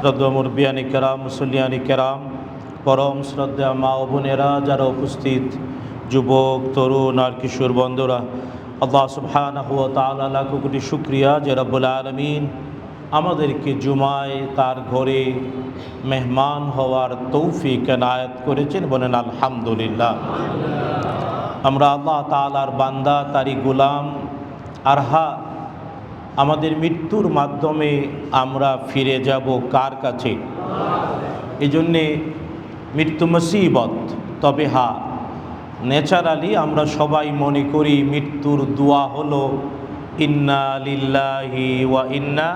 শ্রদ্ধা মুরব্বিয়ানি কেরাম, মুসল্লিয়ানি কেরাম, পরম শ্রদ্ধা মা ও বোনেরা, যারা উপস্থিত, যুবক, তরুণ আর কিশোর বন্ধুরা, আল্লাহ সুবহানাহু ওয়া তাআলা লাখ কোটি শুকরিয়া যে রব্বুল আলামিন আমাদেরকে জুমায় তার ঘরে মেহমান হওয়ার তৌফিক এনায়েত করেছেন। বলেন আলহামদুলিল্লাহ। আমরা আল্লাহ তাআলার বান্দা, তারই গোলাম। আর আমাদের মৃত্যুর মাধ্যমে আমরা ফিরে যাব কার কাছে? এই জন্যে মৃত্যু মুসিবত। তবে ন্যাচারালি আমরা সবাই মনে করি মৃত্যুর দোয়া হলো ইন্না লিল্লাহি ওয়া ইন্না,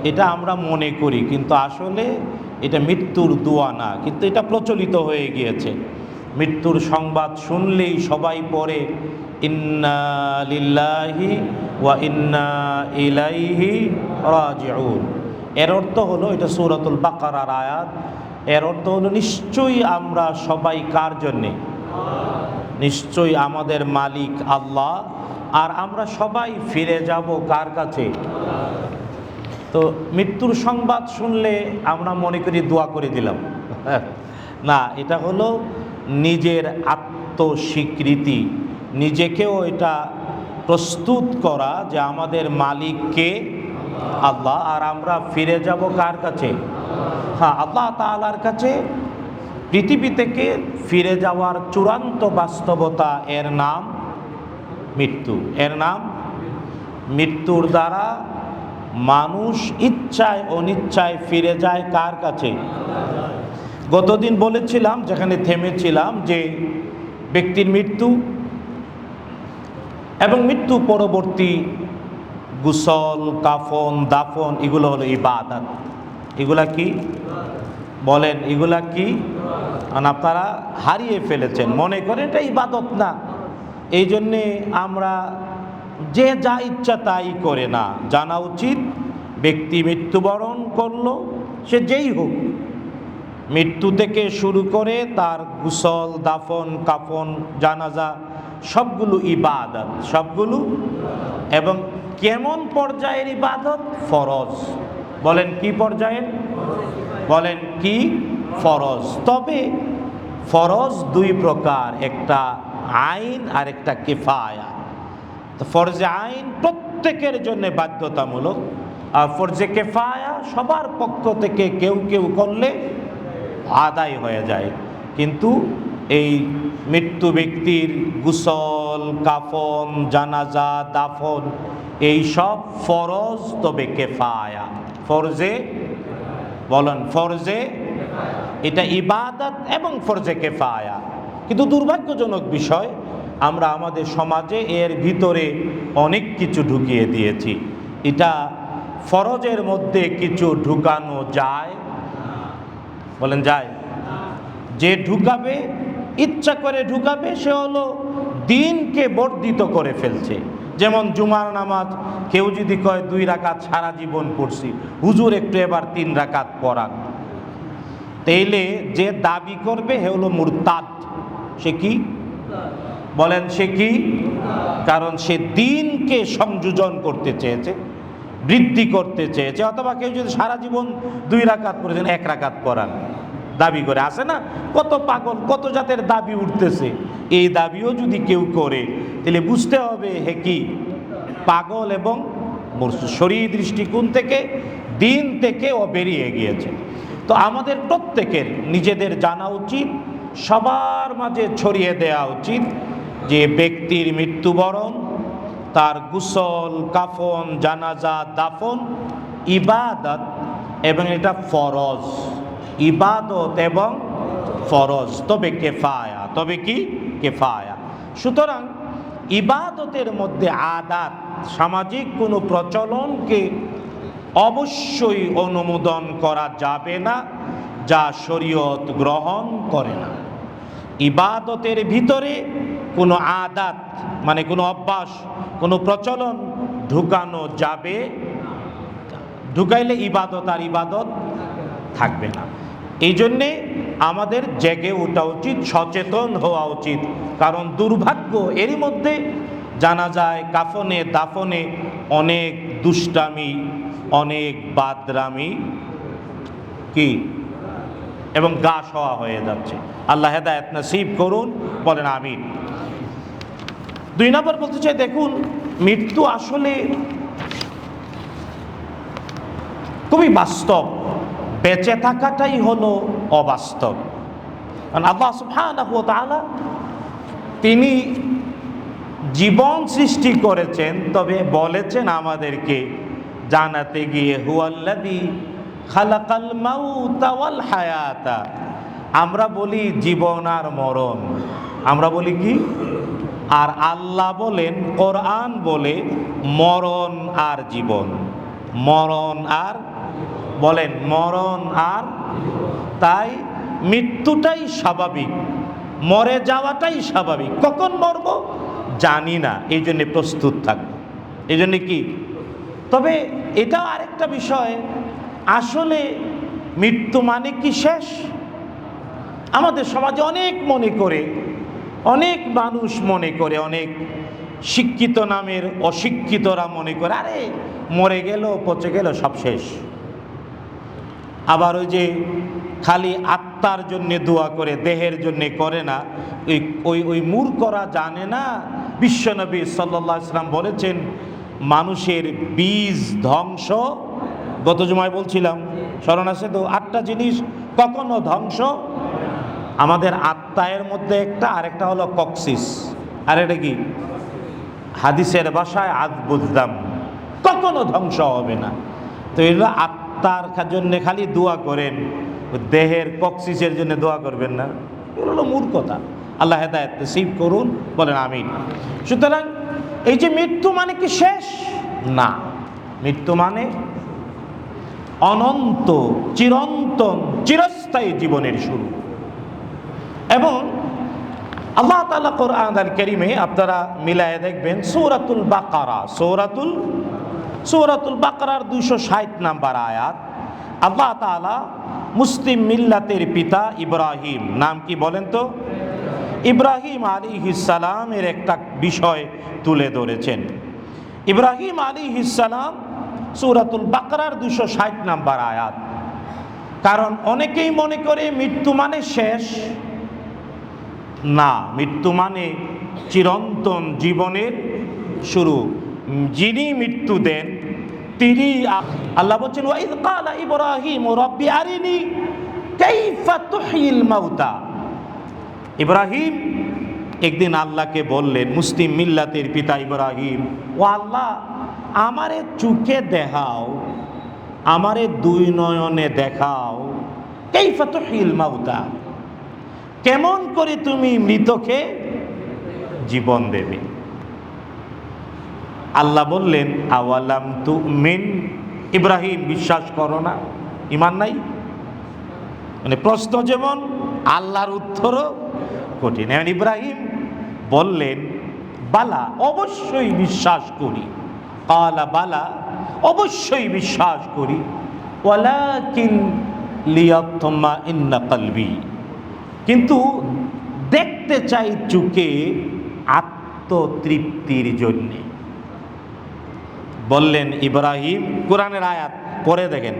এটা আমরা মনে করি, কিন্তু আসলে এটা মৃত্যুর দোয়া না, কিন্তু এটা প্রচলিত হয়ে গিয়েছে। মৃত্যুর সংবাদ শুনলেই সবাই পড়ে ইন্না লিল্লাহি ওয়া ইন্না ইলাইহি রাজিউন। এর অর্থ হলো, এটা সূরাতুল বাকারার আয়াত, এর অর্থ হলো নিশ্চয়ই আমরা সবাই কার জন্যে? নিশ্চয়ই আমাদের মালিক আল্লাহ, আর আমরা সবাই ফিরে যাব কার কাছে? তো মৃত্যুর সংবাদ শুনলে আমরা মনে করি দোয়া করে দিলাম না, এটা হলো নিজের আত্মস্বীকৃতি, নিজেকেও এটা প্রস্তুত করা যে আমাদের মালিককে আল্লাহ, আর আমরা ফিরে যাব কার কাছে? আল্লাহ তাআলার কাছে। পৃথিবী থেকে ফিরে যাওয়ার চূড়ান্ত বাস্তবতা, এর নাম মৃত্যু। এর নাম মৃত্যুর দ্বারা মানুষ ইচ্ছায় অনিচ্ছায় ফিরে যায় কার কাছে? গতদিন বলেছিলাম, যেখানে থেমেছিলাম, যে ব্যক্তির মৃত্যু এবং মৃত্যু পরবর্তী গোসল, কাফন, দাফন, এগুলো হলো ইবাদত। এগুলা কি বলেন? এগুলা কি? আপনারা হারিয়ে ফেলেছেন, মনে করেন এটা ইবাদত না। এই জন্যে আমরা যে যা ইচ্ছা তাই করে না। জানা উচিত ব্যক্তি মৃত্যুবরণ করলো, সে যেই হোক, মৃত্যু থেকে শুরু করে তার গোসল, দাফন, কাফন, জানাজা, সবগুলো ইবাদত, সবগুলো। এবং কেমন পর্যায়ের ইবাদত? ফরজ। বলেন কি পর্যায়ের? বলেন কি? ফরজ। তবে ফরজ দুই প্রকার, একটা আইন আর একটা কিফায়া। তো ফরজে আইন প্রত্যেকের জন্য বাধ্যতামূলক, আর ফরজে কিফায়া সবার পক্ষ থেকে কেউ কেউ করলে আদায় হয়ে যায়। কিন্তু এই মৃত্যু ব্যক্তির গোসল, কাফন, জানাজা, দাফন, এই সব ফরজ, তবে কিফায়া। ফরজে বলেন, ফরজে, এটা ইবাদত এবং ফরজে কিফায়া। কিন্তু দুর্ভাগ্যজনক বিষয়, আমরা আমাদের সমাজে এর ভিতরে অনেক কিছু ঢুকিয়ে দিয়েছি। এটা ফরজের মধ্যে কিছু ঢুকানো যায়? বলেন যায়? যে ঢুকাবে, ইচ্ছা করে ঢুকাবে, সে হলো দিনকে বর্ধিত করে ফেলছে। যেমন জুমার নামাজ কেউ যদি কয় 2 রাকাত সারা জীবন পড়ছি, হুজুর একটু এবার 3 রাকাত পড়ান, তাইলে যে দাবি করবে হে হলো মুরতাদ। সে কি? বলেন, সে কি? কারণ সে দিনকে সংযোজন করতে চেয়েছে, বৃদ্ধি করতে চেয়েছে। অথবা কেউ যদি সারা জীবন 2 রাকাত পড়েছেন, 1 রাকাত পড়ান দাবি করে, আসে না কত পাগল, কত জাতের দাবি উঠতেছে। এই দাবিও যদি কেউ করে, তাহলে বুঝতে হবে হে কি? পাগল এবং শরীর দৃষ্টিকোণ থেকে, দিন থেকে ও বেরিয়ে গিয়েছে। তো আমাদের প্রত্যেকের নিজেদের জানা উচিত, সবার মাঝে ছড়িয়ে দেওয়া উচিত যে ব্যক্তির মৃত্যুবরণ, তার গোসল, কাফন, জানাজা, দাফন ইবাদত, এবং এটা ফরজ। ইবাদত এবং ফরজ, তবে কিফায়া। তবে কি? কিফায়া। সুতরাং ইবাদতের মধ্যে আদাত, সামাজিক কোনো প্রচলনকে অবশ্যই অনুমোদন করা যাবে না, যা শরীয়ত গ্রহণ করে না। ইবাদতের ভিতরে কোনো আদাত, মানে কোনো অভ্যাস, কোনো প্রচলন ঢুকানো যাবে, ঢুকাইলে ইবাদত আর ইবাদত থাকবে না। এই জন্যে আমাদের জেগে ওঠা উচিত, সচেতন হওয়া উচিত। কারণ দুর্ভাগ্য, এরই মধ্যে জানা যায় কাফনে, দাফনে অনেক দুষ্টামি, অনেক বাদরামি কি এবং গা শোয়া হয়ে যাচ্ছে। আল্লাহ হেদায়েত নসিব করুন, বলেন আমিন। 2 নম্বর বলতে চাই, দেখুন মৃত্যু আসলে খুবই বাস্তব, বেঁচে থাকাটাই হলো অবাস্তব। কারণ আল্লাহ সুবহানাহু ওয়া তাআলা তিনি জীবন সৃষ্টি করেছেন, তবে বলেছেন আমাদেরকে জানাতে গিয়ে হুয়াল্লাযী খালাকাল মাউতা ওয়াল হায়াতা। আমরা বলি জীবন আর মরণ, আমরা বলি কি? আর আল্লাহ বলেন, কোরআন বলে মরণ আর জীবন, মরণ আর, বলেন মরণ আর। তাই মৃত্যুটাই স্বাভাবিক, মরে যাওয়াটাই স্বাভাবিক। কখন মরব জানি না, এই জন্যে প্রস্তুত থাকবো। এই জন্যে কি, তবে এটাও আরেকটা বিষয়, আসলে মৃত্যু মানে কি শেষ? আমাদের সমাজে অনেক মনে করে, অনেক মানুষ মনে করে, অনেক শিক্ষিত নামের অশিক্ষিতরা মনে করে আরে মরে গেল, পচে গেল, সব শেষ। আবার ওই যে খালি আত্মার জন্যে দোয়া করে, দেহের জন্যে করে না, ওই মূর্খরা জানে না বিশ্বনবী সাল্লাল্লাহু আলাইহি ওয়াসাল্লাম বলেছেন মানুষের বীজ ধ্বংস, গত জুমায় বলছিলাম, স্মরণ আছে তো? 8টা জিনিস কখনো ধ্বংস, আমাদের আত্মায়ের মধ্যে একটা, আরেকটা হলো কক্সিস, আর এটা কি হাদিসের ভাষায় আযবুদ্দাম, কখনো ধ্বংস হবে না। তো এগুলো আত্মার জন্য খালি দোয়া করেন, দেহের কক্সিসের জন্য দোয়া করবেন না, এগুলো হলো মূর্খতা। আল্লাহ হেদায়েত নসিব করুন, বলেন আমিন। সুতরাং এই যে মৃত্যু মানে কি শেষ? না, মৃত্যু মানে অনন্ত, চিরন্তন, চিরস্থায়ী জীবনের শুরু। এবং আল্লাহ তাআলা কোরআন আল কারীমে আপনারা মিলায়ে দেখবেন, সূরাতুল বাকারা, সূরাতুল বাকারার 260 নম্বর আয়াত, আল্লাহ তাআলা মুসলিম মিল্লাতের পিতা ইব্রাহিম, নাম কি বলেন তো? ইব্রাহিম আলাইহিস সালামের একটা বিষয় তুলে ধরেছেন। ইব্রাহিম আলাইহিস সালাম, সূরাতুল বাকারার 260 নম্বর আয়াত। কারণ অনেকেই মনে করে মৃত্যু মানে শেষ, না, মৃত্যু মানে চিরন্তন জীবনের শুরু। যিনি মৃত্যু দেন তিনি, আল্লাহ বলছেন ওয়াইদ ক্বালা ইব্রাহিম রাব্বি আরিনি কাইফা তুহয়িল মাউতা। ইব্রাহিম একদিন আল্লাহকে বললেন, মুসলিম মিল্লাতের পিতা ইব্রাহিম, ও আল্লাহ আমারে চোখে দেখাও, আমারে 2 নয়নে দেখাও, কাইফা তুহয়িল মাউতা, কেমন করে তুমি মৃতকে জীবন দেবে। আল্লাহ বললেন আওয়ালাম তুমিন, ইব্রাহিম বিশ্বাস করো না, ঈমান নাই? মানে প্রশ্ন যেমন আল্লাহর উত্তরও কঠিন। এখন ইব্রাহিম বললেন বালা, অবশ্যই বিশ্বাস করি। ক্বালা বালা, অবশ্যই বিশ্বাস করি, ওয়ালাকিন লিয়াতমাইন্না কলবি, কিন্তু দেখতে চাই চোখে আত্মতৃপ্তির জন্যে। বললেন ইব্রাহিম, কোরআনের আয়াত পরে দেখেন,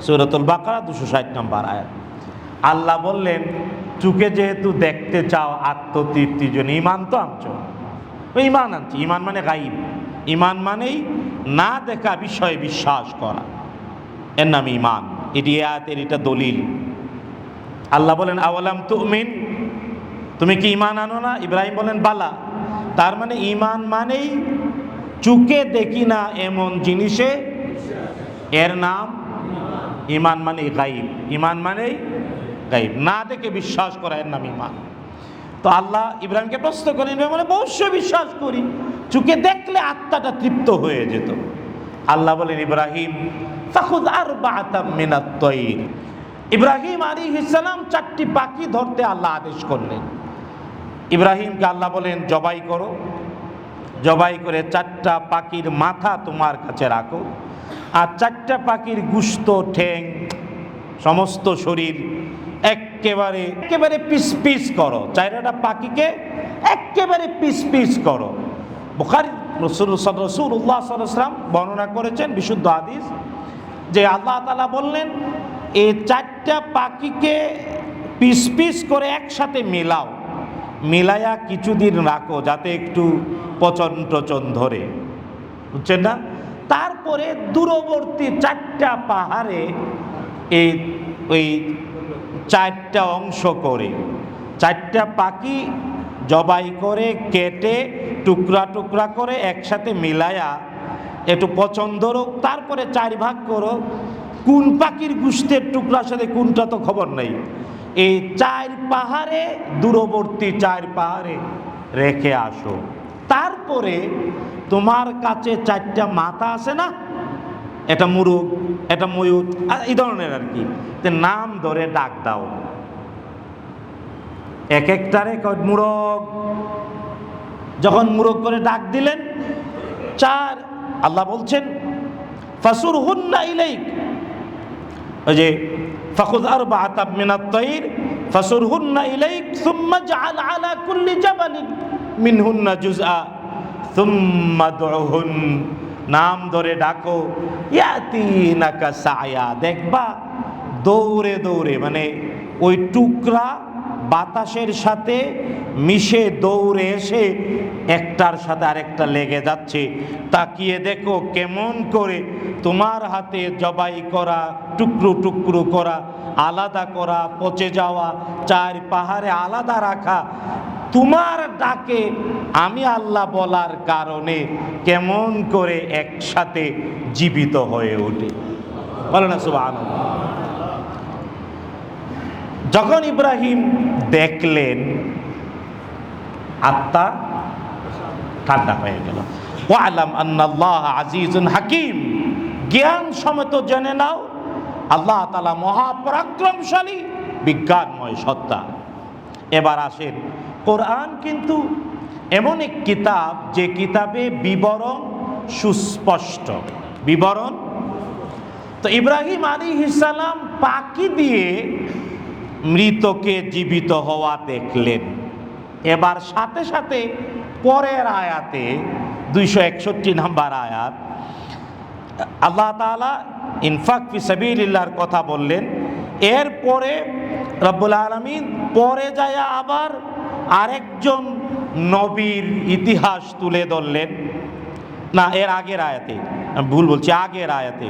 সূরাতুল বাকারা 260 নম্বর আয়াত। আল্লাহ বললেন চোখে যেহেতু দেখতে চাও আত্মতৃপ্তির জন্য, ঈমান তো আনছো, ঈমান আনছি। ঈমান মানে গায়ব, ঈমান মানেই না দেখা বিষয়ে বিশ্বাস করা, এর নাম ঈমান। এটি আয়াতের এটা দলিল। আল্লাহ বলেন আওয়ালাম তুমিন, তুমি কি ঈমান আনো না? ইব্রাহিম বলেন বালা। তার মানে ঈমান মানেই চোখে দেখি না এমন জিনিসে, এর নাম ঈমান, মানে গায়ব। ঈমান মানে গায়ব, না দেখে বিশ্বাস করা, এর নাম ঈমান। তো আল্লাহ ইব্রাহিমকে প্রশ্ন করেন, বলে অবশ্যই বিশ্বাস করি, চোখে দেখলে আত্মাটা তৃপ্ত হয়ে যেত। আল্লাহ বলেন ইব্রাহিম ফাখুয আরবাআতাম মিনাত তায়র, ইব্রাহিম আলাইহিস সালাম 4টি পাখি ধরতে আল্লাহ আদেশ করলেন। ইব্রাহিমকে আল্লাহ বলেন জবাই করো, জবাই করে 4টা পাখির মাথা তোমার কাছে রাখো, আর 4টা পাখির গুস্ত, ঠ্যাং, সমস্ত শরীর একেবারে পিস পিস করো, 4টা পাখিকে একেবারে পিস পিস করো। বুখারী রাসূলুল্লাহ সাল্লাল্লাহু আলাইহি ওয়াসাল্লাম বর্ণনা করেছেন বিশুদ্ধ হাদিস, যে আল্লাহ তাআলা বললেন এই 4টা পাখিকে পিস পিস করে একসাথে মেলাও, মিলাইয়া কিছুদিন রাখো যাতে একটু পচন টচন ধরে, বুঝছেন না? তারপরে দূরবর্তী 4টা পাহাড়ে ওই 4টা অংশ করে 4টা পাখি জবাই করে কেটে টুকরা টুকরা করে একসাথে মিলায়া একটু পছন্দ হোক, তারপরে 4 ভাগ করো। কোন পাখির গোশতের টুকরার সাথে কোনটা তো খবর নেই, এই 4 পাহাড়ে দূরবর্তী 4 পাহাড়ে রেখে আসো। তারপরে তোমার কাছে 4টা মাথা আছে না, এটা মুরগ, এটা ময়ূর, এই ধরনের আর কি, নাম ধরে ডাক দাও। এক একটারে মুরগ, যখন মুরগ করে ডাক দিলেন 4, আল্লাহ বলছেন ফাসুরহুন্না ইলাইক, ওই যে ফাখুয আরবাআতাম মিনাত তায়র ফাসুরহুন্না ইলাইক সুম্মা জাআল আলা কুল্লি জাবালিন মিনহুন্না জুজআ সুম্মা দুহুন, নাম ধরে ডাকো, ইয়াতিনাকা সায়া, দেখবা দৌড়ে দৌড়ে, মানে ওই টুকরা বাতাসের সাথে মিশে দৌড়ে এসে একটার সাথে আরেকটা লেগে যাচ্ছে। তাকিয়ে দেখো কেমন করে তোমার হাতে জবাই করা, টুকরো টুকরো করা, আলাদা করা, পচে যাওয়া 4 পাহাড়ে আলাদা রাখা, তোমার ডাকে আমি আল্লাহ বলার কারণে কেমন করে একসাথে জীবিত হয়ে ওঠে। বলো না সুবহানাল্লাহ। যখন ইব্রাহিম দেখলেন আত্মা ঠান্ডা হয়ে গেল। ওয়ালাম আন্নাল্লাহ আজিজুন হাকিম, জ্ঞান সমেত জেনে নাও আল্লাহ তাআলা মহাপরাক্রমশালী, বিজ্ঞানময় সত্তা। এবার আসেন, কোরআন কিন্তু এমন এক কিতাব যে কিতাবে বিবরণ সুস্পষ্ট, বিবরণ। তো ইব্রাহিম আলাইহিস সালাম পাখি দিয়ে মৃতকে জীবিত হওয়া দেখলেন। এবার সাথে সাথে পরের আয়াতে 261 নম্বর আয়াত, আল্লাহ তাআলা ইনফাক ফি সাবিলিল্লাহর কথা বললেন। এরপরে রব্বুল আলামিন পরে যায় আবার আরেকজন নবীর ইতিহাস তুলে ধরলেন। না, এর আগের আয়াতে, আমি ভুল বলছি, আগের আয়াতে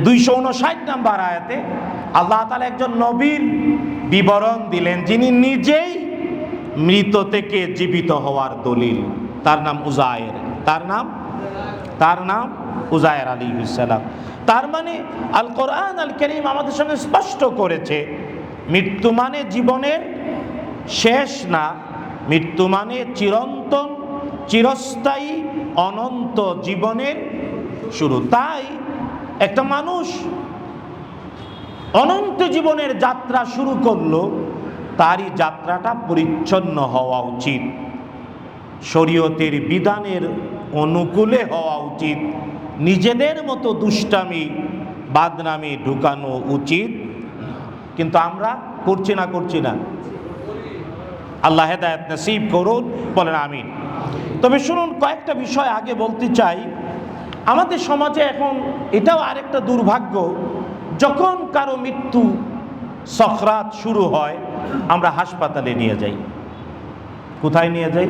259 নম্বর আয়াতে আল্লাহ তাআলা একজন নবীর বিবরণ দিলেন যিনি নিজেই মৃত থেকে জীবিত হওয়ার দলিল। তার নাম উজায়ের, তার নাম উজায়ের আলাইহিস সালাম। তার মানে আল কোরআন আল কারীম আমাদের সঙ্গে স্পষ্ট করেছে মৃত্যু মানে জীবনের শেষ না, মৃত্যু মানে চিরন্তন, চিরস্থায়ী, অনন্ত জীবনের শুরু। তাই একটা মানুষ অনন্ত জীবনের যাত্রা শুরু করলো, তারই যাত্রাটা পরিচ্ছন্ন হওয়া উচিত, শরীয়তের বিধানের অনুকূলে হওয়া উচিত, নিজেদের মতো দুষ্টামি বাদনামি ঢুকানো উচিত। কিন্তু আমরা করছি না। আল্লাহ হেদায়েত নসিব করুন, বলেন আমিন। তবে শুনুন, কয়েকটা বিষয় আগে বলতে চাই। আমাদের সমাজে এখন এটাও আরেকটা দুর্ভাগ্য, যখন কারো মৃত্যু সখরাত শুরু হয় আমরা হাসপাতালে নিয়ে যাই। কোথায় নিয়ে যাই?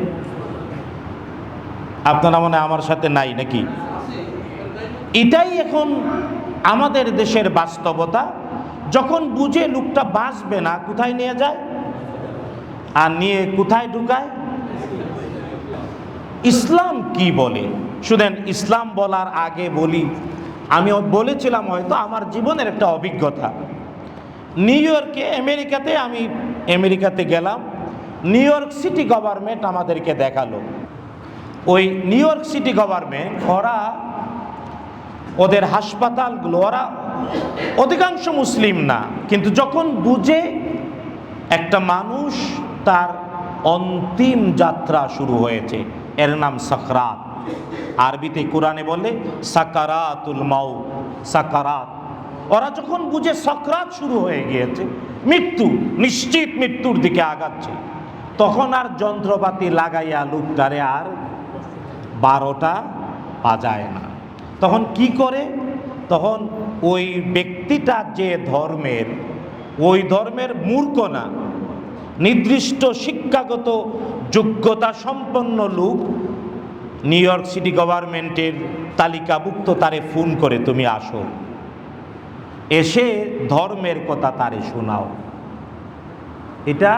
আপনারা মনে হয় আমার সাথে নাই নাকি? এটাই এখন আমাদের দেশের বাস্তবতা। যখন বুঝে লোকটা বাঁচবে না, কোথায় নিয়ে যায়? আর নিয়ে কোথায় ঢুকায়? ইসলাম কি বলে শুনেন। ইসলাম বলার আগে বলি, আমি বলেছিলাম হয়তো আমার জীবনের একটা অভিজ্ঞতা। নিউ ইয়র্কে, আমি আমেরিকাতে গেলাম। নিউ ইয়র্ক সিটি গভর্নমেন্ট আমাদেরকে দেখালো। ওই নিউ ইয়র্ক সিটি গভর্নমেন্ট, ওদের হাসপাতালগুলো, ওরা অধিকাংশ মুসলিম না, কিন্তু যখন বুঝে একটা মানুষ তার অন্তিম যাত্রা শুরু হয়েছে, এর নাম সাকরাত, আরবিতে কোরআনে বলে সাকারাতুল মাউত, সাকারাত। ওরা যখন বুঝে সাকরাত শুরু হয়ে গিয়েছে, মৃত্যু নিশ্চিত, মৃত্যুর দিকে আগাচ্ছে, তখন আর যন্ত্রপাতি লাগাইয়া লোকটারে আর 12টা বাজায় না। তখন কি করে? তখন ওই ব্যক্তিটা যে ধর্মের, ওই ধর্মের মূর্খ না, নির্দিষ্ট শিক্ষাগত যোগ্যতা সম্পন্ন লোক নিউ ইয়র্ক সিটি গভর্নমেন্টের তালিকাভুক্ত তারে ফোন করে, তুমি আসো, এসে ধর্মের কথা তারে শোনাও। এটা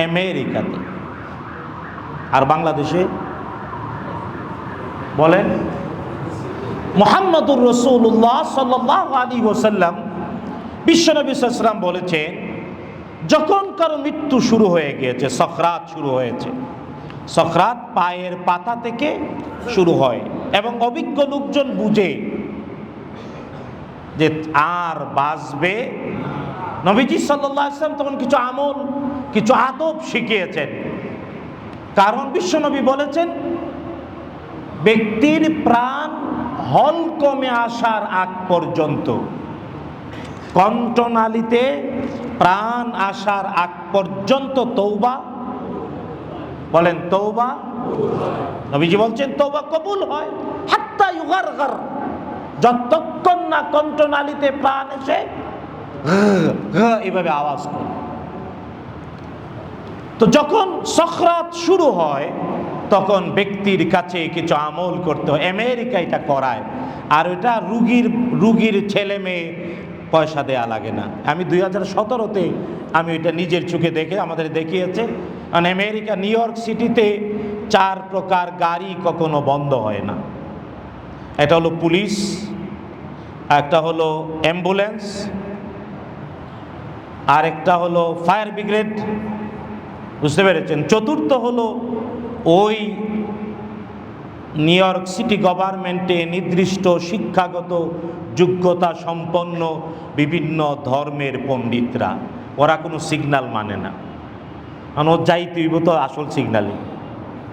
আমেরিকাতে। আর বাংলাদেশে বলেন, মুহাম্মদুর রাসূলুল্লাহ সাল্লাল্লাহু আলাইহি ওয়াসাল্লাম, বিশ্বনবী সাল্লাল্লাহু আলাইহি ওয়াসাল্লাম বলেছেন, যখন কারো মৃত্যু শুরু হয়ে গিয়েছে, সকরাত শুরু হয়েছে, সকরাত পায়ের পাতা থেকে শুরু হয়, এবং অভিজ্ঞ লোকজন বুঝে যে আর বাঁচবে। নবীজি সাল্লাল্লাহু আলাইহি ওয়াসাল্লাম তখন কিছু আমল, কিছু আদব শিখিয়েছেন। কারণ বিশ্বনবী বলেছেন, ব্যক্তির প্রাণ হল কমে আসার আগ পর্যন্ত, কণ্ঠনালীতে প্রাণ আসার আগ পর্যন্ত তওবা, বলেন তওবা, নবীজি বলছেন তওবা কবুল হয় হাত্তা ইউগারগার, যতক্ষণ না কণ্ঠনালীতে প্রাণ এসে এভাবে আওয়াজ করে। তো যখন সকরাত শুরু হয় তখন ব্যক্তির কাছে কিছু আমল করতে হয়। আমেরিকা এটা করায়, আর এটা রুগীর ছেলে মেয়ে পয়সা দেয়া লাগে না। আমি 2017-তে আমি এটা নিজের চোখে দেখে, আমাদের দেখিয়েছে। কারণ আমেরিকা নিউ ইয়র্ক সিটিতে 4 প্রকার গাড়ি কখনো বন্ধ হয় না। এটা হলো পুলিশ, একটা হলো অ্যাম্বুলেন্স, আর একটা হলো ফায়ার ব্রিগেড, বুঝতে পেরেছেন। চতুর্থ হলো ওই নিউ ইয়র্ক সিটি গভর্নমেন্টে নির্দিষ্ট শিক্ষাগত যোগ্যতা সম্পন্ন বিভিন্ন ধর্মের পণ্ডিতরা, ওরা কোনো সিগন্যাল মানে না, কারণ ওর যাই তুইব তো আসল সিগন্যালে,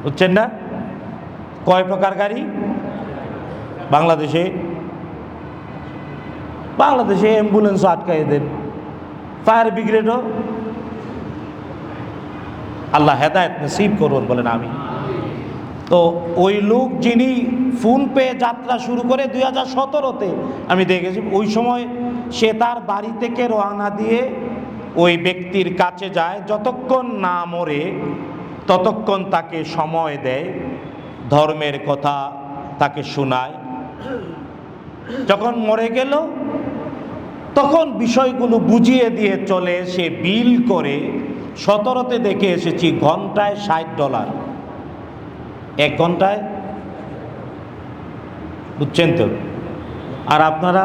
বুঝছেন না। কয় প্রকার গাড়ি বাংলাদেশে? অ্যাম্বুলেন্সও আটকাই দেন, ফায়ার ব্রিগেডও। আল্লাহ হেদায়েত নসিব করুন, বলেন আমি। তো ওই লোক যিনি ফোন পেয়ে যাত্রা শুরু করে 2017-তে আমি দেখেছি, ওই সময় সে তার বাড়ি থেকে রওনা দিয়ে ওই ব্যক্তির কাছে যায়, যতক্ষণ না মরে ততক্ষণ তাকে সময় দেয়, ধর্মের কথা তাকে শোনায়। যখন মরে গেল তখন বিষয়গুলো বুঝিয়ে দিয়ে চলে, সে বিল করে। 17-তে দেখে এসেছি ঘন্টায় $60, 1 ঘন্টায়, বুঝছেন তো। আর আপনারা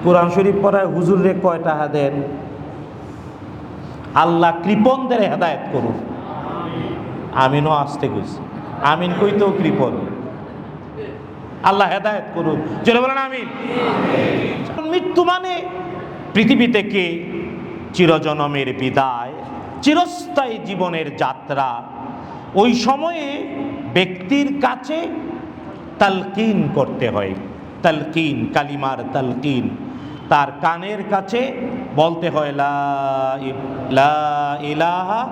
কোরআন শরীফ পড়ায় হুজুরে কয় টাকা দেন? আল্লাহ কৃপণদের হেদায়েত করুন। আমিনও আসতে কইছি, আমিন কইতেও কৃপণ। আল্লাহ হেদায়েত করুন, চলে বলেন আমিন। মৃত্যু মানে পৃথিবী থেকে চিরজনমের বিদায়, চিরস্থায়ী জীবনের যাত্রা। ওই সময়ে ব্যক্তির কাছে তালকিন করতে হয়, তালকিন, কালিমার তালকিন। তার কানের কাছে বলতে হয় লা ইলাহা,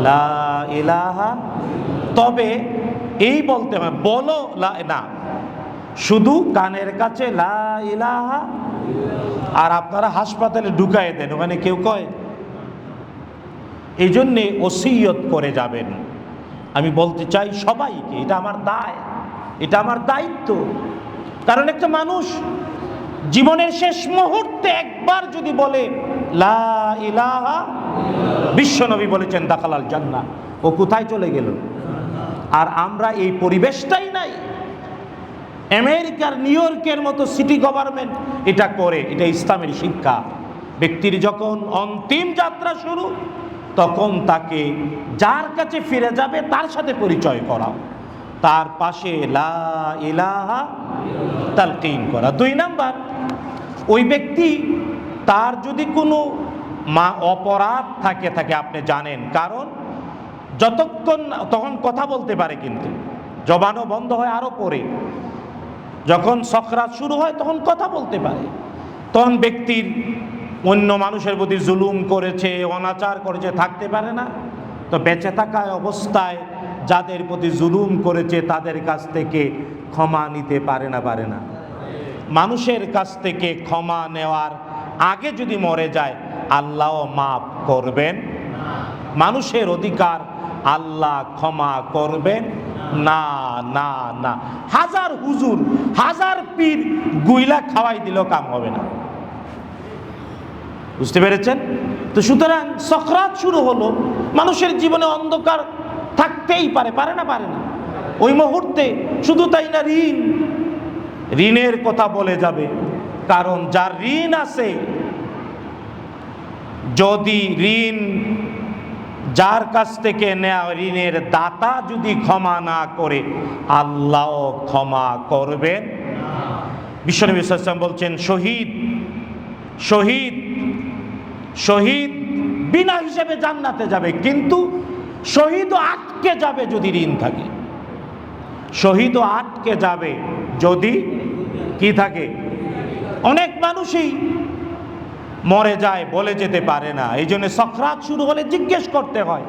লা ইলাহা। তবে এই বলতে হয়, বলো না, শুধু কানের কাছে লা ইলাহা। আর আপনারা হাসপাতালে ঢুকায় দেন, ওখানে কেউ কয়। এই জন্যে ওসিয়ত করে যাবেন। আমি বলতে চাই সবাইকে, এটা আমার দায়, এটা আমার দায়িত্ব। কারণ একটা মানুষ জীবনের শেষ মুহূর্তে একবার যদি বলে লা ইলাহা, বিশ্বনবী বলেছেন দাখালাল জান্নাহ, ও কোথায় চলে গেল? আর আমরা এই পরিবেশটাই নাই। আমেরিকার নিউ ইয়র্কের মতো সিটি গভর্নমেন্ট এটা করে, এটা ইসলামের শিক্ষা। ব্যক্তির যখন অন্তিম যাত্রা শুরু, তখন তাকে যার কাছে ফিরে যাবে তার সাথে পরিচয় করাও, তার পাশে লা ইলাহা তালকিন করা। 2 নাম্বার, ওই ব্যক্তি তার যদি কোনো অপরাধ থাকে আপনি জানেন, কারণ যতক্ষণ তখন কথা বলতে পারে, কিন্তু জবানও বন্ধ হয় আরো পরে। যখন সকরাত শুরু হয় তখন কথা বলতে পারে। তখন ব্যক্তির অন্য মানুষের প্রতি জুলুম করেছে, অনাচার করেছে, থাকতে পারে না। তো বেঁচে থাকা অবস্থায় যাদের প্রতি জুলুম করেছে তাদের কাছ থেকে ক্ষমা নিতে পারে না, মানুষের কাছ থেকে ক্ষমা নেওয়ার আগে যদি মরে যায় আল্লাহ মাফ করবেন? মানুষের অধিকার আল্লাহ ক্ষমা করবেন না? না না, হাজার হুজুর হাজার পীর গুইলা খাওয়াই দিল কাম হবে না। বুঝতে পেরেছেন? তো সুতরাং সকরাত শুরু হলো, মানুষের জীবনে অন্ধকার থাকতেই পারে, পারে না? পারে না। ওই মুহূর্তে শুধু তাই না, ঋণের কথা বলে যাবে। কারণ যার ঋণ আছে, যদি ঋণ যার কাছ থেকে নেওয়া ঋণের দাতা যদি ক্ষমা না করে আল্লাহ ক্ষমা করবেন। বিশ্বনবী সাল্লাল্লাহু আলাইহি ওয়াসাল্লাম বলছেন, শহীদ বিনা হিসেবে জান্নাতে যাবে, কিন্তু শহীদও আটকে যাবে যদি ঋণ থাকে। শহীদও আটকে যাবে যদি কি থাকে? অনেক মানুষই মরে যায়, বলে যেতে পারে না। এই জন্য সকরাত শুরু হলে জিজ্ঞেস করতে হয়,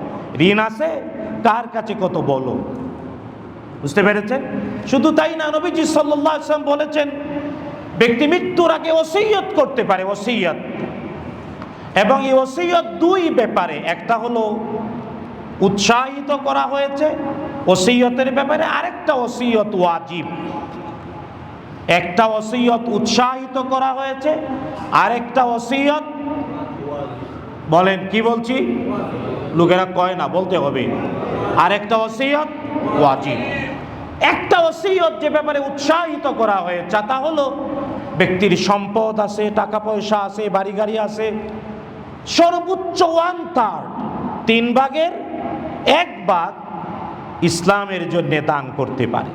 ঋণ আছে কার কাছে, কত বলো। বুঝতে পেরেছেন? শুধু তাই না, নবীজি সাল্লাল্লাহু আলাইহি ওয়াসাল্লাম বলেছেন, ব্যক্তি মৃত্যুর আগে ওসিয়ত করতে পারে, ওসিয়ত। এবং এই ওসিয়ত দুই ব্যাপারে, একটা হলো উৎসাহিত করা হয়েছে ওসিয়তের ব্যাপারে, আরেকটা ওসিয়ত ওয়াজিব। একটা ওসিয়ত উৎসাহিত করা হয়েছে, আরেকটা ওসিয়ত, বলেন কি বলছি? লোকেরা কয় না, বলতে হবে। আরেকটা ওসিয়ত ওয়াজিব। একটা ওসিয়ত যে ব্যাপারে উৎসাহিত করা হয়েছে তা হলো ব্যক্তির সম্পদ আছে, টাকা পয়সা আছে, বাড়ি গাড়ি আছে, সর্বোচ্চ 1/3, 3/1 ইসলামের জন্য দান করতে পারে।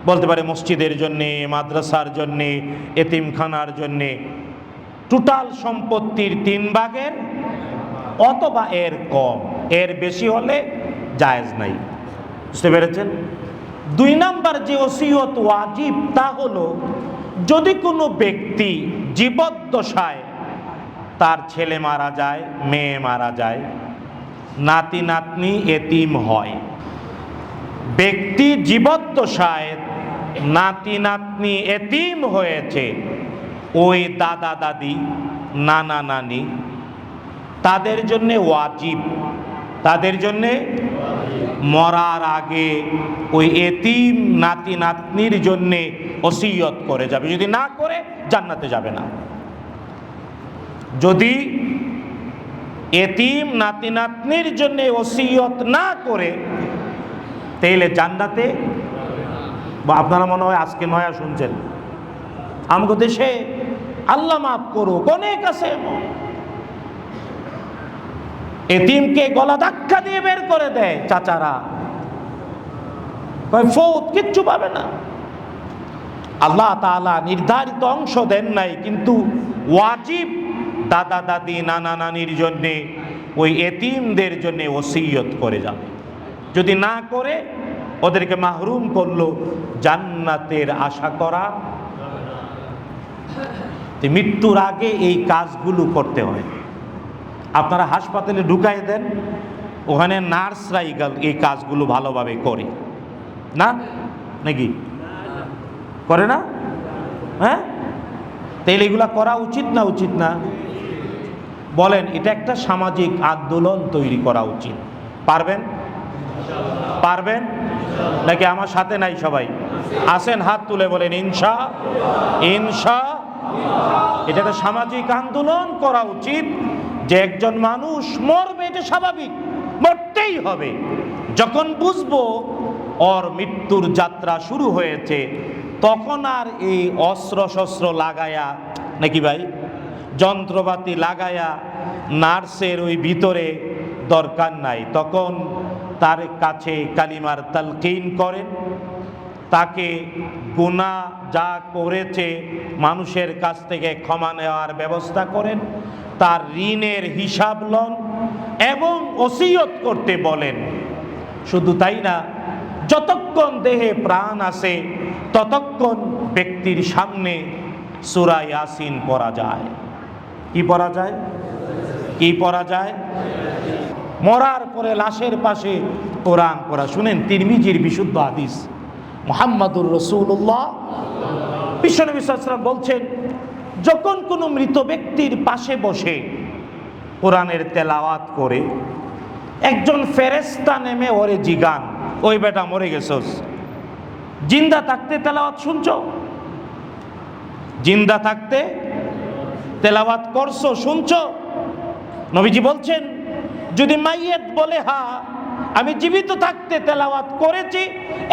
বলতে পারে মসজিদের জন্যে, মাদ্রাসার জন্যে, এতিমখানার জন্যে। টোটাল সম্পত্তির 3/1 অথবা এর কম, এর বেশি হলে জায়েজ নাই। বুঝতে পেরেছেন? 2 নাম্বার যে ওসিয়ত ওয়াজিব, তা হলো যদি কোনো ব্যক্তি জীবদ্দশায় তার ছেলে মারা যায়, মেয়ে মারা যায়, নাতি নাতনি এতিম হয়, ব্যক্তি জীবদ্দশায় নাতি নাতনি এতিম হয়েছে, ওই দাদা দাদি, নানা নানি, তাদের জন্য ওয়াজিব, তাদের জন্যে মরার আগে ওই এতিম নাতি নাতনির জন্যে ওসিয়ত করে যাবে। যদি না করে জান্নাতে যাবে না। যদি এতিম নাতি নাতনির জন্য ওসিয়ত না করে তাহলে জান্নাতে, বা আপনারা মনে হয় আজকে নয়া শুনছেন, আমাদের দেশে আল্লাহ মাফ করুক অনেক আছে, এতিমকে গলা ধাক্কা দিয়ে বের করে দেয় চাচারা, ফৌত কিচ্ছু পাবে না। আল্লাহ তাআলা নির্ধারিত অংশ দেন নাই, কিন্তু ওয়াজিব দাদা দাদি নানা নানির জন্যে, ওই এতিমদের জন্য ওসিয়ত করে যাবে। যদি না করে ওদেরকে মাহরুম করলো, জান্নাতের আশা করা। মৃত্যুর আগে এই কাজগুলো করতে হয়। আপনারা হাসপাতালে ঢুকাই দেন, ওখানে নার্সরাই এই কাজগুলো ভালোভাবে করে না, নাকি করে না? হ্যাঁ, তাইলে এগুলা করা উচিত না উচিত না? বলেন, এটা একটা সামাজিক আন্দোলন তৈরি করা উচিত। পারবেন? পারবেন নাকি আমার সাথে নাই সবাই? আসেন, হাত তুলে বলেন ইনশা ইনশা। এটা একটা সামাজিক আন্দোলন করা উচিত যে একজন মানুষ মরবে, এটা স্বাভাবিক, মরতেই হবে। যখন বুঝবো ওর মৃত্যুর যাত্রা শুরু হয়েছে, তখন আর এই অস্ত্র শস্ত্র লাগায়া, নাকি ভাই, যন্ত্রপাতি লাগায়া নার্সের ওই ভিতরে দরকার নাই। তখন তার কাছে কালিমার তালকিন করেন, তাকে গুনাহ যা করেছে মানুষের কাছ থেকে ক্ষমা নেওয়ার ব্যবস্থা করেন, তার ঋণের হিসাব লন এবং ওসিয়ত করতে বলেন। শুধু তাই না, যতক্ষণ দেহে প্রাণ আছে ততক্ষণ ব্যক্তির সামনে সূরা ইয়াসিন পড়া যায়। কি পড়া যায়? কি পড়া যায়? মরার পরে লাশের পাশে কোরআন পড়া। শুনেন, তিরমিজির বিশুদ্ধ হাদিস, মুহাম্মাদুর রাসূলুল্লাহ বিশ্বনবী সাল্লাল্লাহু আলাইহি ওয়াসাল্লাম বলছেন, যখন কোনো মৃত ব্যক্তির পাশে বসে কোরআনের তেলাওয়াত করে একজন ফেরেশতা নেমে ওরে জিগান, ওই বেটা মরে গেছস, জিন্দা থাকতে তেলাওয়াত শুনছো? জিন্দা থাকতে তেলাওয়াত করছো, শুনছো? নবীজি বলছেন, যদি মাইয়েত বলে হ্যাঁ আমি জীবিত থাকতে তেলাওয়াত করেছি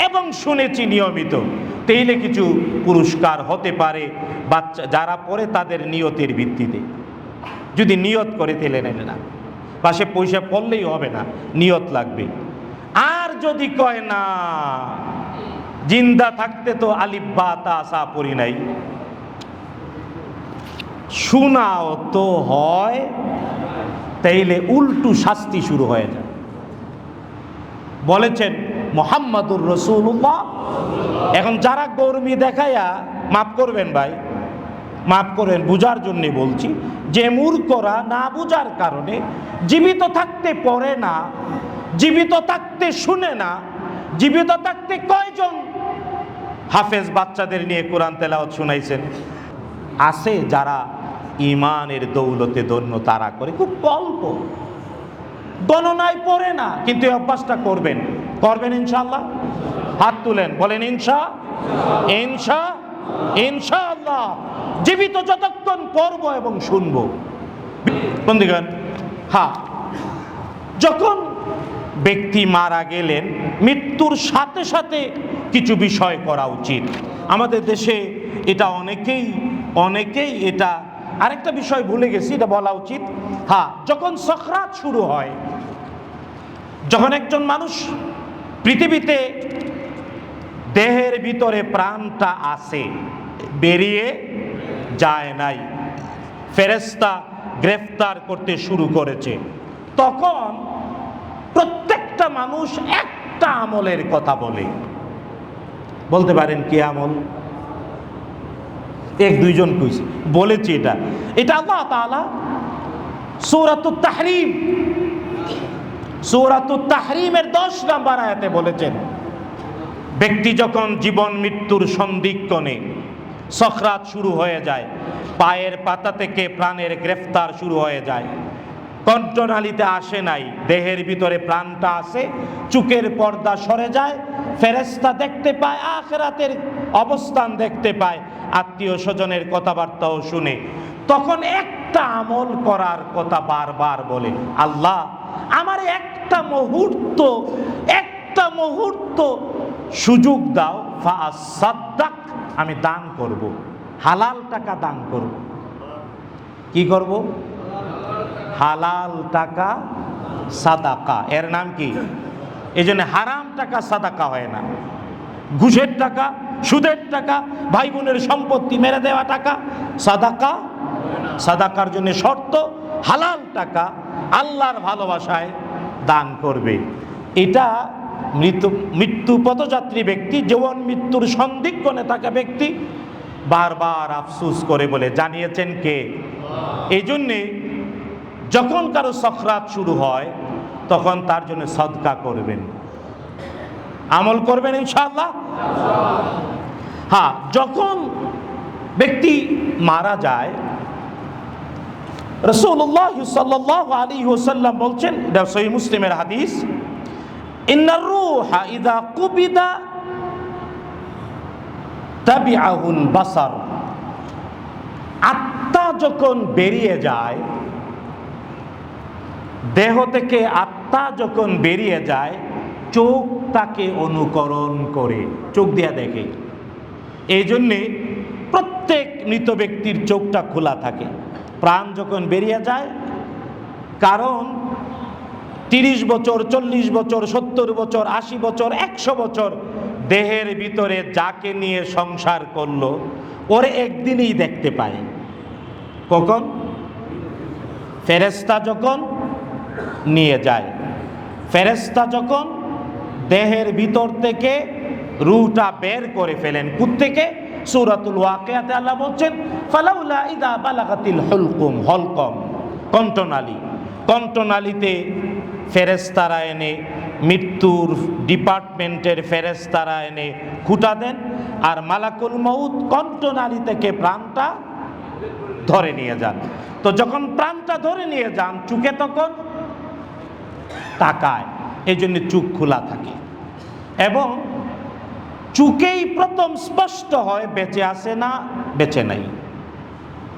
এবং শুনেছি নিয়মিত, তাইলে কিছু পুরস্কার হতে পারে বাচ্চা যারা পড়ে তাদের নিয়তের ভিত্তিতে। যদি নিয়ত করে তেলে নেবে না, পাশে পয়সা পড়লেই হবে না, নিয়ত লাগবে। আর যদি কয় না জিন্দা থাকতে তো আলিফ বা তা সা পড়ি নাই, শোনাও তো হয়, তাইলে উল্টো শাস্তি শুরু হয়ে যায়। বলেছেন মুহাম্মাদুর রাসূলুল্লাহ। এখন যারা গর্মি দেখায়া, মাফ করবেন ভাই, মাফ করেন, বুঝার জন্য বলছি, যে মূর্খরা না বুঝার কারণে জীবিত থাকতে পড়ে না, জীবিত থাকতে শুনে না, জীবিত থাকতে কয়জন হাফেজ বাচ্চাদের নিয়ে কোরআন তেলাওয়াত শুনাইছেন? আছে যারা ইমানের দৌলতে ধন্য, তারা করে, খুব অল্প, গণনায় পড়ে না, কিন্তু এই অভ্যাসটা করবেন, করবেন ইনশাআল্লাহ। হাত তুলেন, বলেন ইনশাআল্লাহ। জীবিত যতক্ষণ পড়ব এবং শুনব। বন্ধুগণ, হ্যাঁ, যখন ব্যক্তি মারা গেলেন মৃত্যুর সাথে সাথে কিছু বিষয় করা উচিত। আমাদের দেশে এটা অনেকেই এটা, আরেকটা বিষয় ভুলে গেছি, এটা বলা উচিত। হ্যাঁ, যখন সাকরাত শুরু হয়, যখন একজন মানুষ পৃথিবীতে দেহের ভিতরে প্রাণটা আসে, বেরিয়ে যায় নাই, ফেরেশতা গ্রেফতার করতে শুরু করেছে, তখন প্রত্যেকটা মানুষ একটা আমলের কথা বলতে পারেন কি আমল? এক দুইজন কইছে, বলেছি এটা আল্লাহ তাআলা সূরাতুত তাহরীমের 10 নম্বর আয়াতে বলেছেন, ব্যক্তি যখন জীবন মৃত্যুর সন্ধিক্ষণে সাকরাত শুরু হয়ে যায়, পায়ের পাতা থেকে প্রাণের গ্রেফতার শুরু হয়ে যায়, কণ্ঠনালীতে আসে নাই, দেহের ভিতরে প্রাণটা আসে, চোখের পর্দা সরে যায়, ফেরেশতা দেখতে পায়, আখিরাতের অবস্থান দেখতে পায়, আত্মীয় স্বজনের কথাবার্তাও শুনে, তখন একটা আমল করার কথা বারবার বলে, আল্লাহ আমার একটা মুহূর্ত সুযোগ দাও, ফাসাদ্দাক, আমি দান করব, হালাল টাকা দান করব। কি করব? হালাল টাকা সাদাকা, এর নাম কি? এই জন্য হারাম টাকা সাদাকা হয় না। ঘুষের টাকা, সুদের টাকা, ভাই বোনের সম্পত্তি মেরে দেওয়া টাকা সাদাকার জন্য শর্ত হালাল টাকা আল্লাহর ভালোবাসায় দান করবে। এটা মৃত্যু পথযাত্রী ব্যক্তি, জীবন মৃত্যুর সন্ধিক্ষণে থাকা ব্যক্তি বারবার আফসোস করে বলে, জানিয়েছেন কে? এই জন্যে যখন কারো সাকরাত শুরু হয় তখন তার জন্য সদকা করবেন, আমল করবেন ইনশাআল্লাহ। হ্যাঁ, যখন ব্যক্তি মারা যায়, রাসূলুল্লাহ সাল্লাল্লাহু আলাইহি ওয়াসাল্লাম বলছেন, এটা সহিহ মুসলিমের হাদিস, ইন্নার রূহা ইযা কুবিদা তাবিআহুল বাসার, আত্মা যখন বেরিয়ে যায়, দেহ থেকে আত্মা যখন বেরিয়ে যায়, চোখ তাকে অনুকরণ করে, চোখ দিয়া দেখে। এই জন্যে প্রত্যেক মৃত ব্যক্তির চোখটা খোলা থাকে প্রাণ যখন বেরিয়ে যায়। কারণ 30 বছর, 40 বছর, 70 বছর, 80 বছর, 100 বছর দেহের ভিতরে যাকে নিয়ে সংসার করলো, ওরে একদিনই দেখতে পায়। কখন? ফেরেশতা যখন নিয়ে যায়, ফেরেশতা যখন দেহের ভিতর থেকে রূহটা বের করে ফেলেন। কোত্থেকে? সূরাতুল ওয়াকিয়াতে আল্লাহ বলছেন, ফালাউলা ইযা বালাগাতিল হুলকুম, কণ্ঠনালী, কণ্ঠনালীতে ফেরেশতারা এনে, মৃত্যুর ডিপার্টমেন্টের ফেরেশতারা এনে খুঁটা দেন, আর মালাকুল মউত কণ্ঠনালী থেকে প্রাণটা ধরে নিয়ে যান। তো যখন প্রাণটা ধরে নিয়ে যান, চোখে তখন তাকায়, এই জন্য চোখ খোলা থাকে, এবং চোখেই প্রথম স্পষ্ট হয় বেঁচে আছে না বেঁচে নাই।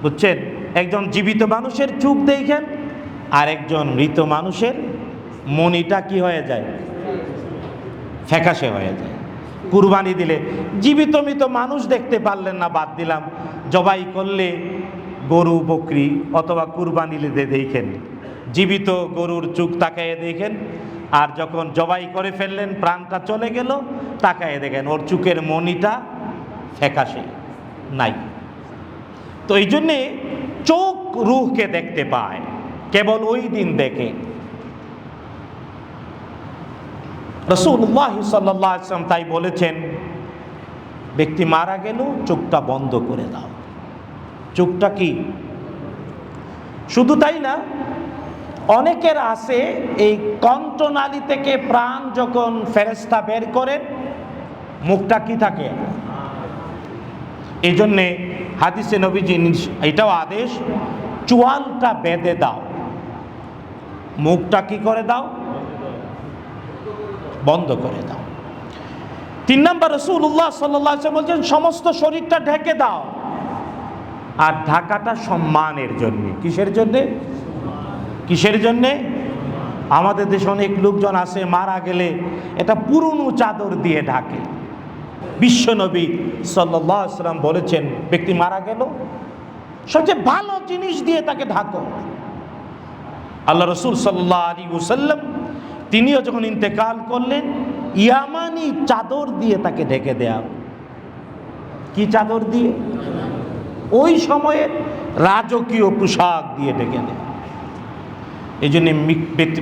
বুঝছেন? একজন জীবিত মানুষের চোখ দেখেন, আর একজন মৃত মানুষের মনিটা কি হয়ে যায়? ফ্যাকাশে হয়ে যায়। কুরবানি দিলে জীবিত মৃত মানুষ দেখতে পারলেন না, বাদ দিলাম, জবাই করলে গরু বকরি অথবা কুরবানি দিলে দেখেন, জীবিত গরুর চোখ তাকাইয়ে দেখেন, আর যখন জবাই করে ফেললেন প্রাণটা চলে গেল, তাকাইয়ে দেখেন ওর চোখের মনিটা ফ্যাকাশে নাই। তো এই জন্যে চোখ রূহকে দেখতে পায়, কেবল ওই দিন দেখে। রাসূলুল্লাহ সাল্লাল্লাহু আলাইহি ওয়াসাল্লাম তাই বলেছেন, ব্যক্তি মারা গেল চোখটা বন্ধ করে দাও। চোখটা কি? শুধু তাই না, অনেকের আছে এই কণ্ঠনালী থেকে প্রাণ যখন ফেরেশতা বের করেন, মুখটা কি থাকে? এই জন্যে হাদিসে নবীজি এটাও আদেশ, চোয়ালটা বেঁধে দাও, মুখটা কি করে দাও? বন্ধ করে দাও। 3 নম্বর, রাসূলুল্লাহ সাল্লাল্লাহু আলাইহি ওয়াসাল্লাম বলছেন সমস্ত শরীরটা ঢেকে দাও। আর ঢাকাটা সম্মানের জন্য। কিসের জন্যে? কিসের জন্যে? আমাদের দেশে অনেক লোকজন আছে মারা গেলে এটা পুরনো চাদর দিয়ে ঢাকে। বিশ্বনবী সাল্লাল্লাহু আলাইহি ওয়াসাল্লাম বলেছেন, ব্যক্তি মারা গেল সবচেয়ে ভালো জিনিস দিয়ে তাকে ঢাকো। আল্লাহ রাসূল সাল্লাল্লাহু আলাইহি ওয়াসাল্লাম তিনিও যখন ইন্তেকাল করলেন, ইয়ামানি চাদর দিয়ে তাকে ঢেকে দেয়া। কি চাদর দিয়ে? ওই সময়ের রাজকীয় পোশাক দিয়ে ঢেকে দেয়া। এই জন্য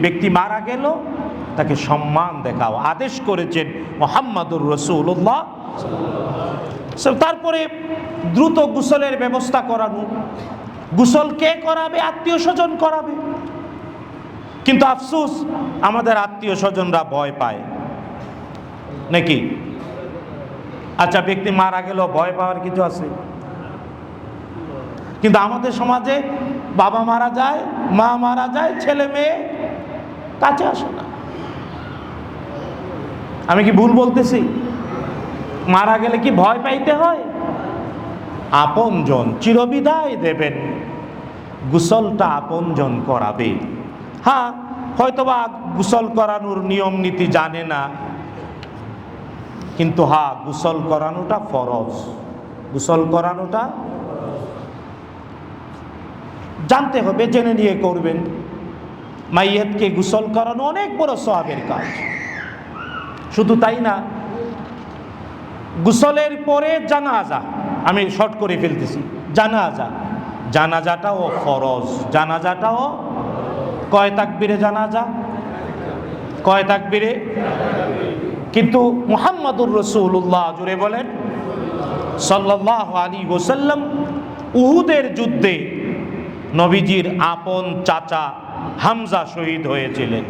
ব্যক্তি মারা গেল তাকে সম্মান দেখাও আদেশ করেছেন মুহাম্মাদুর রাসূলুল্লাহ। তারপরে দ্রুত গোসলের ব্যবস্থা করানো। গোসল কে করাবে? আত্মীয় স্বজন করাবে। কিন্তু আফসোস, আমাদের আত্মীয় স্বজনরা ভয় পায় নাকি? আচ্ছা, ব্যক্তি মারা গেল, ভয় পাওয়ার কিছু আছে? কিন্তু আমাদের সমাজে বাবা মারা যায়, মা মারা যায়, ছেলে মেয়ে কাছে আসে না। আমি কি ভুল বলতেছি? মারা গেলে কি ভয় পাইতে হয়? আপনজন চিরবিদায় দেবেন, গোসলটা আপনজন করাবে। হ্যাঁ, হয়তোবা গোসল করানোর নিয়ম নীতি জানে না, কিন্তু হ্যাঁ, গোসল করানোটা ফরজ। গোসল করানোটা জানতে হবে, জেনে নিয়ে করবেন। মাইয়াতকে গোসল করানো অনেক বড় সওয়াবের কাজ। শুধু তাই না, গোসলের পরে জানাজা, আমি শর্ট করে ফেলতেছি, জানাজাটাও ফরজ। জানাজাটাও কয় তাকবীরে জানাজা? কয় তাকবীরে? কিন্তু মুহাম্মাদুর রাসূলুল্লাহ জুড়ে বলেন সাল্লাল্লাহু আলাইহি ওয়াসাল্লাম, উহুদের যুদ্ধে নবীজির আপন চাচা হামজা শহীদ হয়েছিলেন।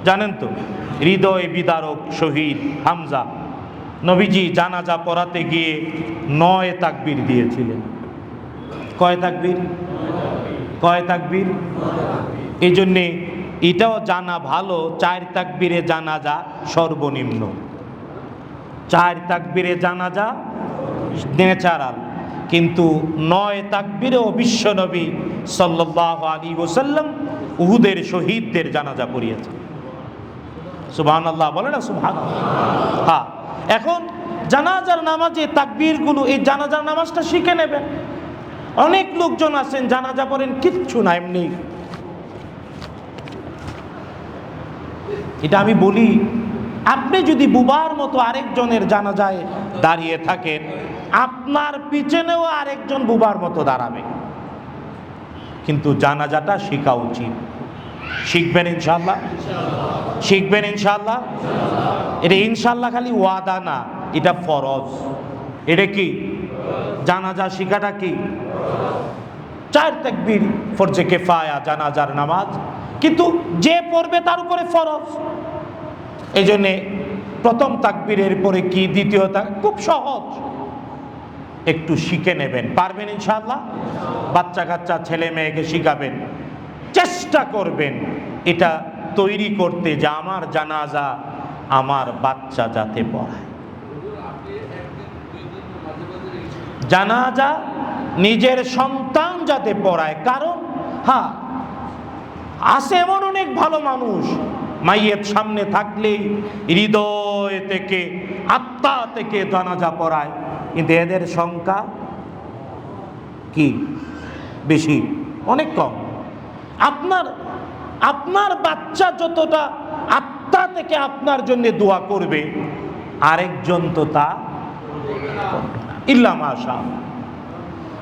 জানেন তো, হৃদয় বিদারক শহীদ হামজা। নবীজি জানাজা পড়াতে গিয়ে 9 তাকবীর দিয়েছিলেন। কয় তাকবীর? কয় তাকবীর? এই জন্যে এটাও জানা ভালো, 4 তাকবীরে জানাজা সর্বনিম্ন। 4 তাকবীরে জানাজা ন্যাচারাল, কিন্তু 9 তাকবীরেও বিশ্বনবী সাল্লাল্লাহু আলাইহি ওয়াসাল্লাম উহুদের শহীদদের জানাজা পড়িয়েছেন। সুবহানাল্লাহ বলে না? সুবহানাল্লাহ। হ্যাঁ, এখন জানাজার নামাজে তাকবীরগুলো, এই জানাজার নামাজটা শিখে নেবেন। অনেক লোকজন আছেন জানাজা পড়েন, কিচ্ছু না, এমনি। এটা আমি বলি, আপনি যদি বুবার মতো আরেকজনের জানাজায় দাঁড়িয়ে থাকেন, আপনার পিছনেও আরেকজন বুবার মতো দাঁড়াবে। কিন্তু জানাজাটা শেখা উচিত। শিখবেন ইনশাআল্লাহ? শিখবেন ইনশাআল্লাহ? এটা ইনশাআল্লাহ খালি ওয়াদা না, এটা ফরজ। এটা কি? জানাজা শিখাটা কি? 4 তাকবীর ফরজে কিফায়া জানাজার নামাজ। কিন্তু যে পড়বে তার উপরে ফরজ। এই জন্যে প্রথম তাকবীরের পরে কি, দ্বিতীয় খুব সহজ, একটু শিখে নেবেন, পারবেন ইনশাআল্লাহ। বাচ্চা কাচ্চা ছেলে মেয়েকে শিখাবেন, চেষ্টা করবেন এটা তৈরি করতে যে আমার জানাজা আমার বাচ্চা যাতে পড়ায়। জানাজা নিজের সন্তান যাতে পড়ায়। কারণ হ্যাঁ, আছে এমন অনেক ভালো মানুষ মাইয়ের সামনে থাকলেই হৃদয় থেকে, আত্মা থেকে জানাজা পড়ায়, কিন্তু এদের সংখ্যা কি বেশি? অনেক কম। আপনার বাচ্চা যতটা আত্মা থেকে আপনার জন্য দোয়া করবে, আরেকজন তো তা ইল্লা মাশাআল্লাহ।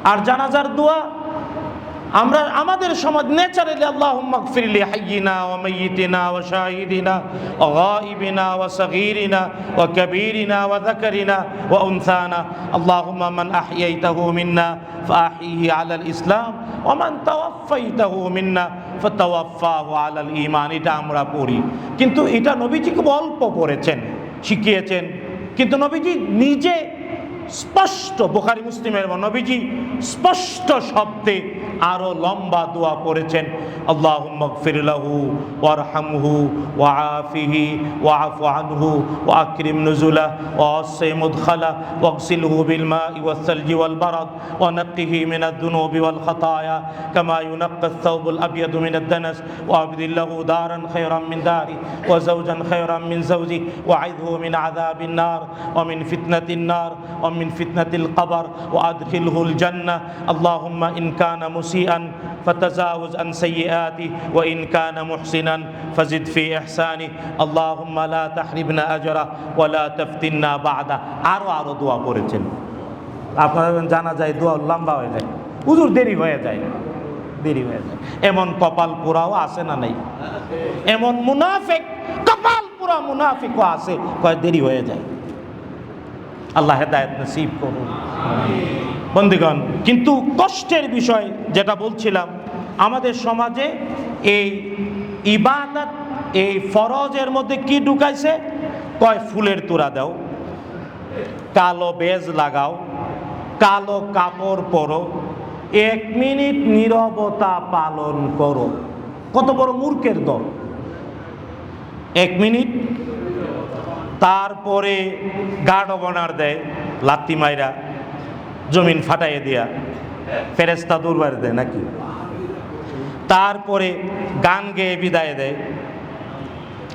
আর জানাজার দোয়া আমরা আমাদের সমাজ ন্যাচারালি আল্লাহুম্মা গফির লি হাইয়িনা ওয়া মাইয়িতিনা ওয়া শাহিদিনা ওয়া গায়িবিনা ওয়া সাগীরিনা ওয়া কাবীরিনা ওয়া যাকারিনা ওয়া উনসানা আল্লাহুম্মা মান আহইয়াইতাহু মিন্না ফাআহইহি আলাল ইসলাম ওয়া মান তাওয়াফফাইতাহু মিন্না ফাতাওয়াফফাহু আলাল ঈমান। এটা আমরা পড়ি, কিন্তু এটা নবীজি খুব অল্প পড়েছেন, শিখিয়েছেন। কিন্তু নবীজি নিজে স্পষ্ট, বুখারী মুসলিমের নবীজি স্পষ্ট শব্দে আরো লম্বা দোয়া পড়েছেন, আল্লাহুম্মা গফির লাহু ওয়ারহামহু ওয়াআফিহি ওয়াআফু আনহু ওয়া আকরিম নুজুলা ওয়া ওয়াসি মুদখালা ওয়াগসিলহু বিল মাই ওয়াস সালজি ওয়াল বারাদ ওয়া নাক্কিহি মিনাদ দুনুবি ওয়াল খাতায়া কামা ইউনাক্কা আস-সাওবুল আবয়াদু মিনাদ দানাস ওয়া আবদিল্লাহু দারান খায়রাম মিন দারি ওয়া যাওজান খায়রাম মিন যাওজি ওয়া আইযহু মিন আযাবিন নার ওয়া মিন ফিতনাতিন নার ওয়া মিন ফিতনাতিল কবর ওয়া আদখিলহুল জান্নাহ। আল্লাহুম্মা ইন কানা মুসিআন ফাতাজাওয়াজ আন সাইয়্যাতি ওয়া ইন কানা মুহসিনান ফাজিদ ফি ইহসানি আল্লাহুম্মা লা তাহরিবনা আজরা ওয়া লা তাফতিননা বা'দা। আরো দোয়া করেছেন। আপনারা জানা যায় দোয়া লম্বা হয়ে যায়, হুজুর দেরি হয়ে যায়। এমন কপাল পোড়াও আছে না নাই? এমন মুনাফিক, কপাল পোড়া মুনাফিকও আছে, কয় দেরি হয়ে যায়। আল্লাহ হেদায়েত নসিব করুন বন্ধুগণ। কিন্তু কষ্টের বিষয় যেটা বলছিলাম, আমাদের সমাজে এই ইবাদত, এই ফরজের মধ্যে কি ঢুকাইছে? কয় ফুলের তোড়া দাও, কালো বেজ লাগাও, কালো কাপড় পরো, 1 মিনিট নীরবতা পালন করো। কত বড় মূর্খের দল! 1 মিনিট, তারপরে গার্ড অব অনার দেয়, লাত্তি মাইরা জমিন ফাটাইয়ে দিয়া, ফেরেশতা দূরবার দেয় নাকি? তারপরে গান গেয়ে বিদায় দেয়,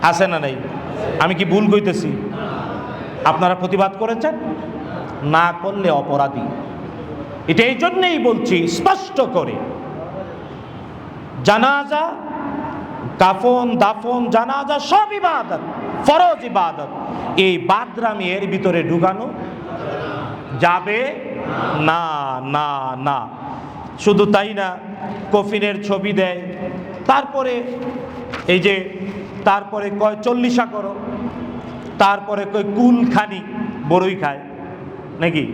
আছে না নাই? আমি কি ভুল কইতেছি? আপনারা প্রতিবাদ করেছেন? না করলে অপরাধী। এটা এই জন্যেই বলছি স্পষ্ট করে, জানাজা, কাফন, দাফন, জানাজা সব ইবাদত, ফরজ ইবাদত। এই বাদরামি এর ভিতরে ঢুকানো যাবে না, না, না। শুধু তাই না, কফিনের ছবি দেয়, তারপরে এই যে তারপরে কয় 40 করো, তারপরে কয় কুল খানি, বড়ই খায় নাকি,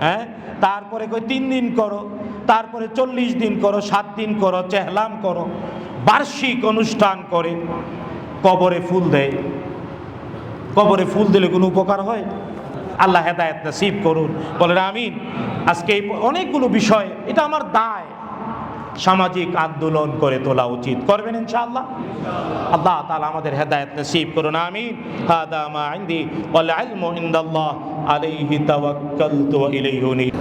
হ্যাঁ, তারপরে কয় 3 দিন করো, তারপরে 40 দিন করো, 7 দিন করো, চেহলাম করো, বার্ষিক অনুষ্ঠান করে কবরে ফুল দেয়। কবরে ফুল দিলে কোনো উপকার হয়? আল্লাহ হেদায়েত নসিব করুন, বলেন আমিন। আজকে এই অনেকগুলো বিষয়, এটা আমার দায়, সামাজিক আন্দোলন করে তোলা উচিত। করবেন ইনশাআল্লাহ? আল্লাহ তাআলা আমাদের হেদায়েত নসিব করুন, আমিন। হাদা মা ইনদি ওয়াল ইলমু ইনদাল্লাহ আলাইহি তাওয়াক্কালতু ওয়া ইলাইহি উনীব।